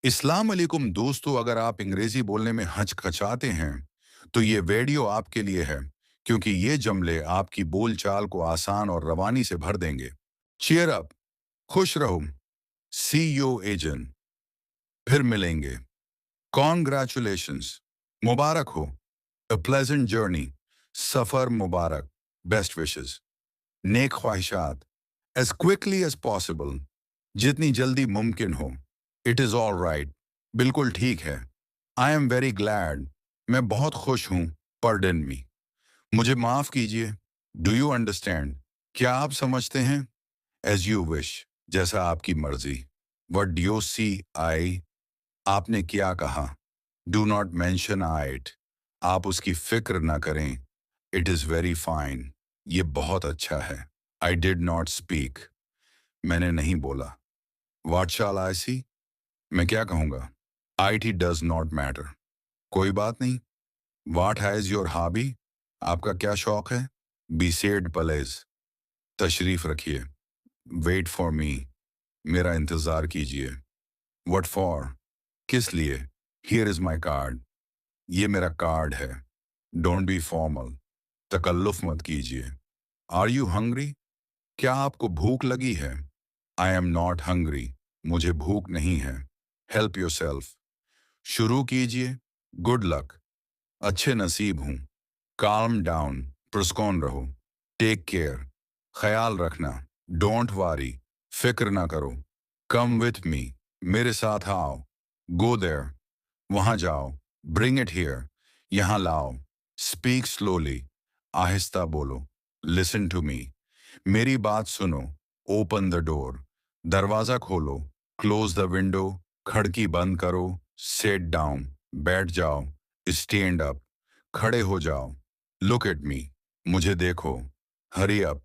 इस्लाम अलैकुम दोस्तों, अगर आप अंग्रेजी बोलने में हचकचाते हैं तो ये वीडियो आपके लिए है, क्योंकि ये जमले आपकी बोलचाल को आसान और रवानी से भर देंगे। चीयर अप, खुश रहो, सी यू एजन, फिर मिलेंगे, कॉन्ग्रेचुलेशंस, मुबारक हो, अ प्लेजेंट जर्नी, सफर मुबारक, बेस्ट विशेस, नेक ख्वाहिशात, एज क्विकली एज पॉसिबल, जितनी जल्दी मुमकिन हो, इट इज़ ऑल राइट, बिल्कुल ठीक है, आई एम वेरी ग्लैड, मैं बहुत खुश हूँ, पर्डन मी, मुझे माफ़ कीजिए, डू यू अंडरस्टैंड, क्या आप समझते हैं, एज यू विश, जैसा आपकी मर्जी, वट डू यू सी आई, आपने क्या कहा, डू नॉट मेंशन आइट, आप उसकी फिक्र ना करें, इट इज़ वेरी फाइन, ये बहुत अच्छा है, आई डिड नॉट स्पीक, मैंने नहीं बोला, व्हाट शैल आई सी, मैं क्या कहूँगा, I T does not matter, कोई बात नहीं, व्हाट हैज़ योर हॉबी, आपका क्या शौक है, बी सेड प्लीज, तशरीफ रखिए, वेट फॉर मी, मेरा इंतज़ार कीजिए, व्हाट फॉर, किस लिए, हियर इज़ माई कार्ड, ये मेरा कार्ड है, डोंट बी फॉर्मल, तकल्लुफ़ मत कीजिए, आर यू हंग्री, क्या आपको भूख लगी है, आई एम नॉट हंग्री, मुझे भूख नहीं है, हेल्प योरसेल्फ, शुरू कीजिए, गुड लक, अच्छे नसीब हूँ, calm डाउन, पुरस्कौन रहो, टेक केयर, ख्याल रखना, डोंट वारी, फिक्र ना करो, कम विथ मी, मेरे साथ आओ, गो देयर, वहाँ जाओ, ब्रिंग इट हियर, यहाँ लाओ, स्पीक स्लोली, आहिस्ता बोलो, लिसन टू मी, मेरी बात सुनो, ओपन द डोर, दरवाज़ा खोलो, क्लोज द विंडो, खिड़की बंद करो, सेट डाउन, बैठ जाओ, स्टैंड अप, खड़े हो जाओ, लुक एट मी, मुझे देखो, हरी अप,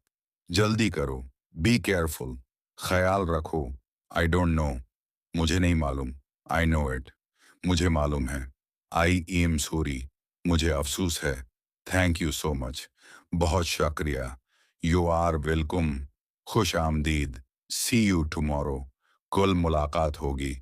जल्दी करो, बी केयरफुल, ख्याल रखो, आई डोंट नो, मुझे नहीं मालूम, आई नो इट, मुझे मालूम है, आई एम सॉरी, मुझे अफसोस है, थैंक यू सो मच, बहुत शुक्रिया, यू आर वेलकम, खुश आमदीद, सी यू टुमारो, कल मुलाकात होगी,